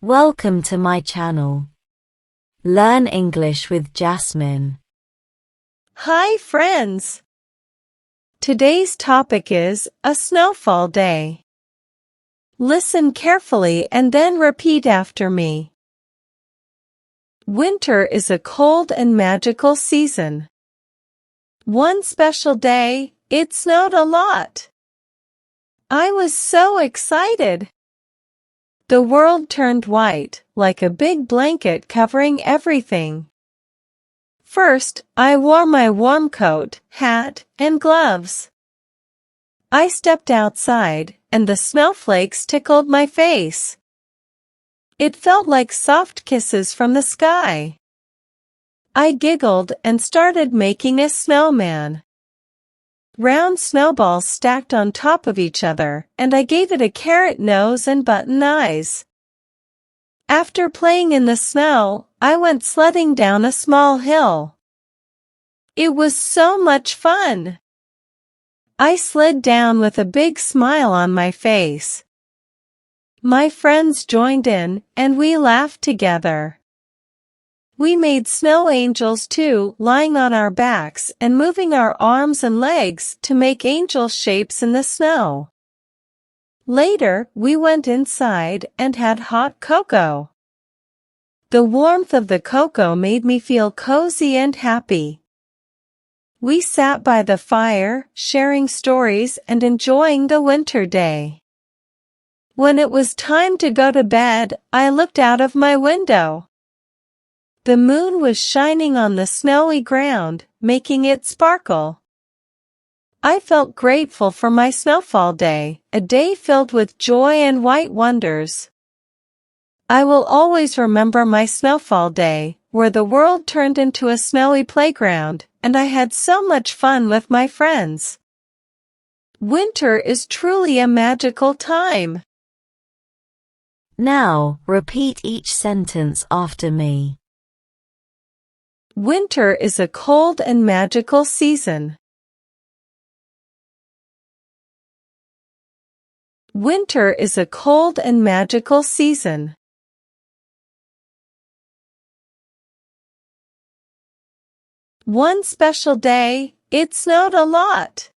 Welcome to my channel. Learn English with Jasmine. Hi friends! Today's topic is A Snowfall Day. Listen carefully and then repeat after me. Winter is a cold and magical season. One special day, it snowed a lot. I was so excited. The world turned white, like a big blanket covering everything. First, I wore my warm coat, hat, and gloves. I stepped outside, and the snowflakes tickled my face. It felt like soft kisses from the sky. I giggled and started making a snowman. Round snowballs stacked on top of each other, and I gave it a carrot nose and button eyes. After playing in the snow, I went sledding down a small hill. It was so much fun. I slid down with a big smile on my face. My friends joined in, and we laughed together. We made snow angels too, lying on our backs and moving our arms and legs to make angel shapes in the snow. Later, we went inside and had hot cocoa. The warmth of the cocoa made me feel cozy and happy. We sat by the fire, sharing stories and enjoying the winter day. When it was time to go to bed, I looked out of my window. The moon was shining on the snowy ground, making it sparkle. I felt grateful for my snowfall day, a day filled with joy and white wonders. I will always remember my snowfall day, where the world turned into a snowy playground, and I had so much fun with my friends. Winter is truly a magical time. Now, repeat each sentence after me. Winter is a cold and magical season. Winter is a cold and magical season. One special day, it snowed a lot.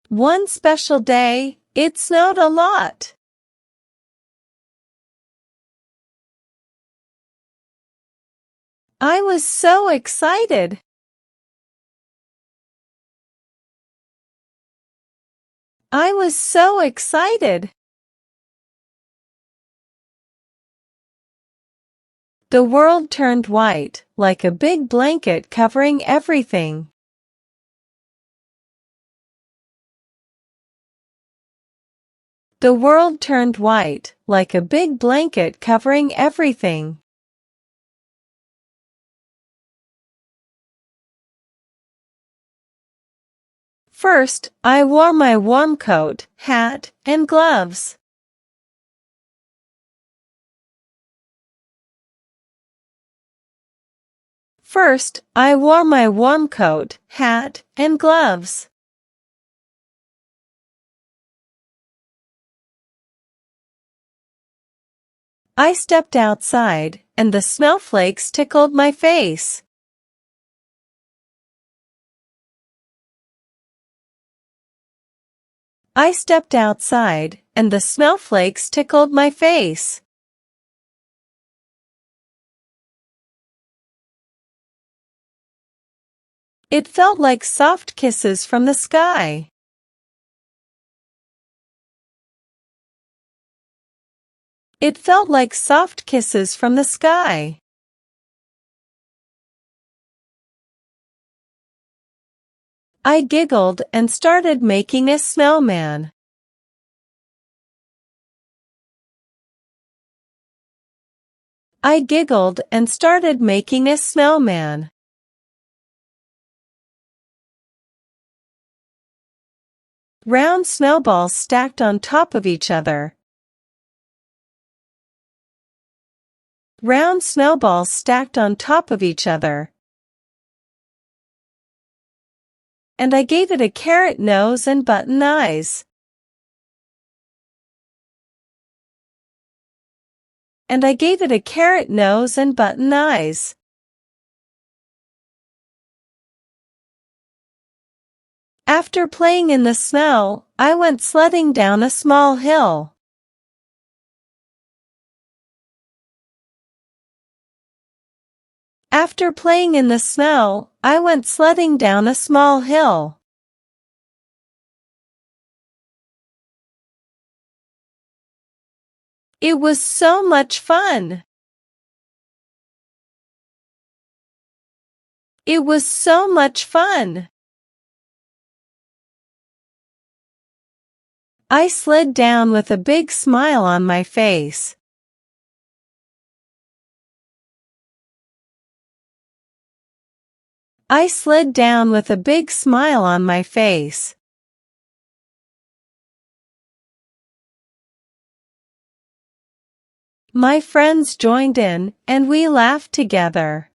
One special day, it snowed a lot. I was so excited. I was so excited. The world turned white, like a big blanket covering everything. The world turned white, like a big blanket covering everything. First, I wore my warm coat, hat, and gloves. First, I wore my warm coat, hat, and gloves. I stepped outside, and the snowflakes tickled my face. I stepped outside, and the snowflakes tickled my face. It felt like soft kisses from the sky. It felt like soft kisses from the sky. I giggled and started making a snowman. I giggled and started making a snowman. Round snowballs stacked on top of each other. Round snowballs stacked on top of each other. And I gave it a carrot nose and button eyes. and I gave it a carrot nose and button eyes. After playing in the snow, I went sledding down a small hill. After playing in the snow, I went sledding down a small hill. It was so much fun. It was so much fun. I slid down with a big smile on my face. I slid down with a big smile on my face. My friends joined in, and we laughed together.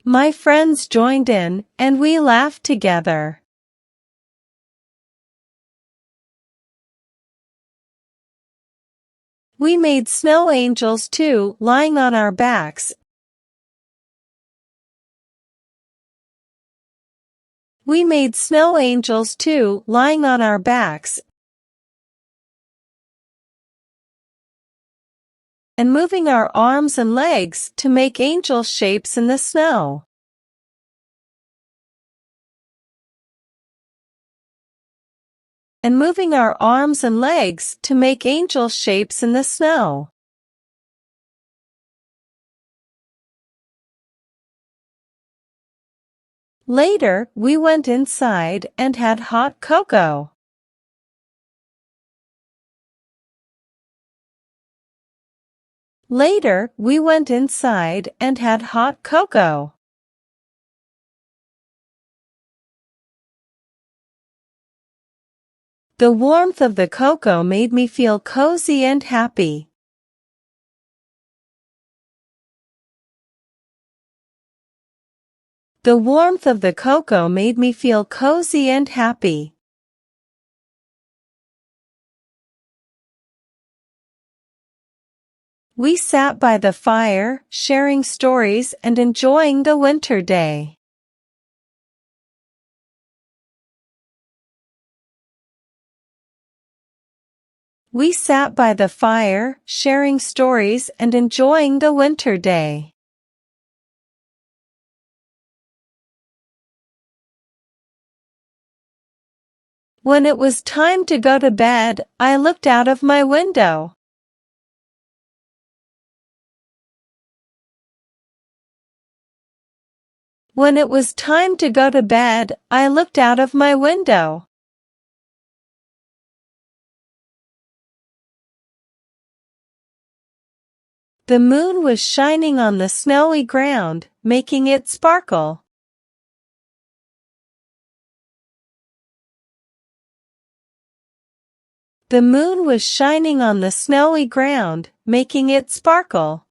My friends joined in, and we laughed together. We made snow angels too, lying on our backs. We made snow angels too, lying on our backs, and moving our arms and legs to make angel shapes in the snow. And moving our arms and legs to make angel shapes in the snow. Later, we went inside and had hot cocoa. Later, we went inside and had hot cocoa. The warmth of the cocoa made me feel cozy and happy. The warmth of the cocoa made me feel cozy and happy. We sat by the fire, sharing stories and enjoying the winter day. We sat by the fire, sharing stories and enjoying the winter day. When it was time to go to bed, I looked out of my window. When it was time to go to bed, I looked out of my window. The moon was shining on the snowy ground, making it sparkle. The moon was shining on the snowy ground, making it sparkle.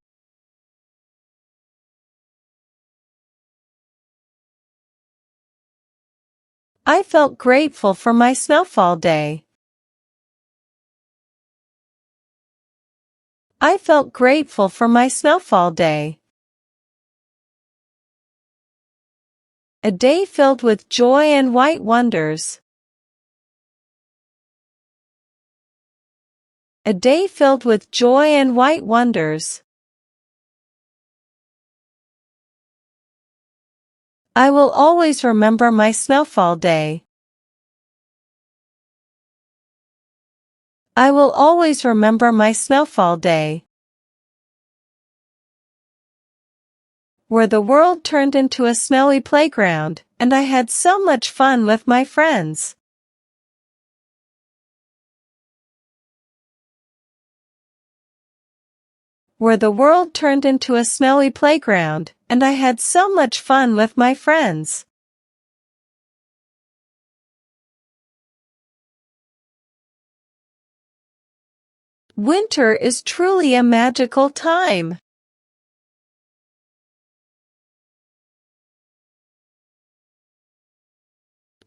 I felt grateful for my snowfall day. I felt grateful for my snowfall day. A day filled with joy and white wonders. A day filled with joy and white wonders. I will always remember my snowfall day. I will always remember my snowfall day. Where the world turned into a snowy playground, and I had so much fun with my friends. Where the world turned into a snowy playground, and I had so much fun with my friends. Winter is truly a magical time.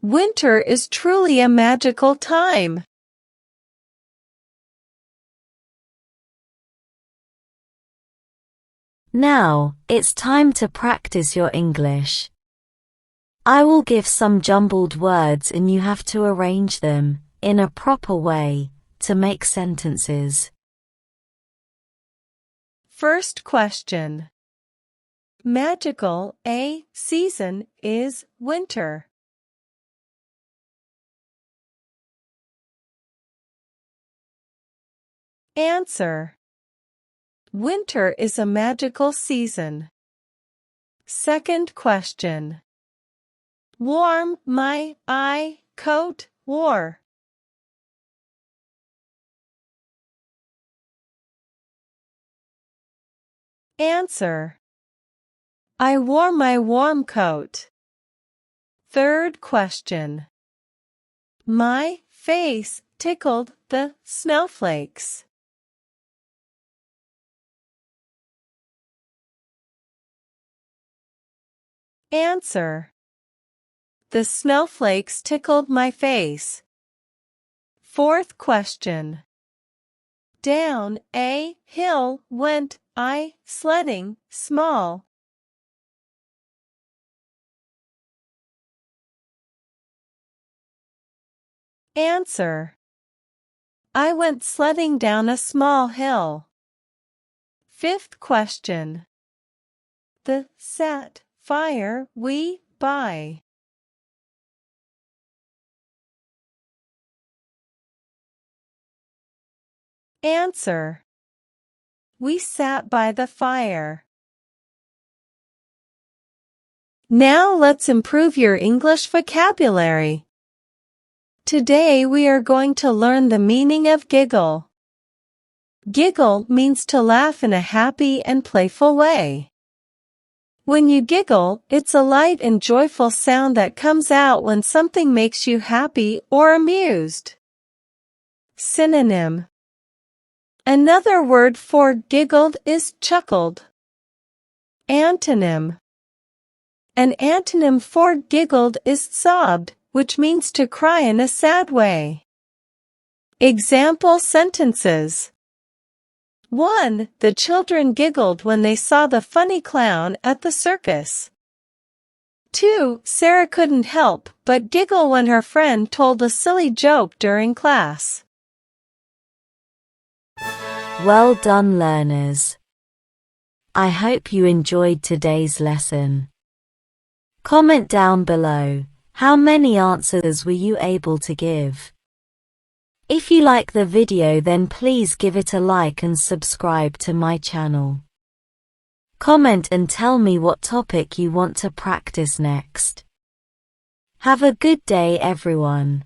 Winter is truly a magical time. Now, it's time to practice your English. I will give some jumbled words and you have to arrange them, in a proper way, to make sentences. First question. Magical A season is winter. Answer. Winter is a magical season. Second question. Warm my I coat wore. Answer. I wore my warm coat. Third question. My face tickled the snowflakes. Answer. The snowflakes tickled my face. Fourth question. Down a hill went I sledding small. Answer. I went sledding down a small hill. Fifth question. The sat fire we buy. Answer. We sat by the fire. Now let's improve your English vocabulary. Today we are going to learn the meaning of giggle. Giggle means to laugh in a happy and playful way. When you giggle, it's a light and joyful sound that comes out when something makes you happy or amused. Synonym. Another word for giggled is chuckled. Antonym. An antonym for giggled is sobbed, which means to cry in a sad way. Example sentences. 1. The children giggled when they saw the funny clown at the circus. 2. Sarah couldn't help but giggle when her friend told a silly joke during class. Well done, learners. I hope you enjoyed today's lesson. Comment down below, how many answers were you able to give? If you like the video, then please give it a like and subscribe to my channel. Comment and tell me what topic you want to practice next. Have a good day, everyone.